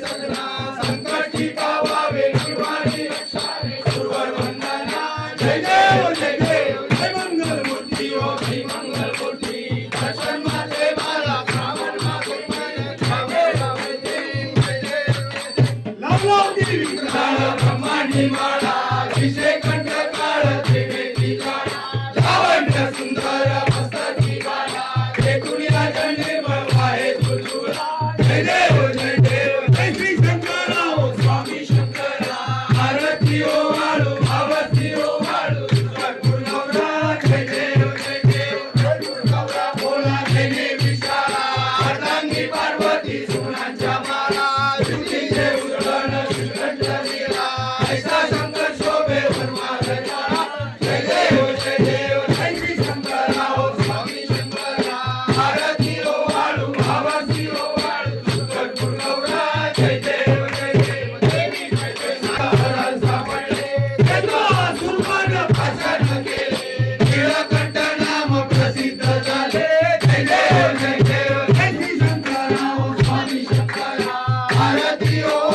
सगना संकटी पावावे निर्वाणी रक्षावे गुरुवर वंदना जय देव जय देव जय मंगल मूर्ति ओ श्री मंगल मूर्ति दर्शन माते माला ब्राह्मण माते जय देव जय देव लाव देवी ब्रह्मांडी माळा विषय कंठ काळ त्रिवेदी काळा लावण्य सुंदर मस्तकी बाळा हे दुनिया निर्मळ आहे तुझुळा जय देव जय देव जय श्री शंकराव स्वामी शंकरा आरती ओ वाळू आरती ओ वाळू गुरुगौरा जय देव जय देव गुरुगौरा बोला जय देव विशाला अर्धांगी पार्वती सोनांच्या माला ज्योतीचे उजळण श्रीकंठ लीला ऐसा शंकर शोभे वनमाला जय देव जय देव जय श्री शंकराव स्वामी शंकरा आरती ओ वाळू आरती ओ वाळू गुरुगौरा जय देव जय देव देवी जय जय सागर सापडले तेव्हा सुरवन भाषण केले नीलकंठ नाम प्रसिद्ध झाले जय देव जय देव जय श्री शंकराव स्वामी शंकरा आरती ओ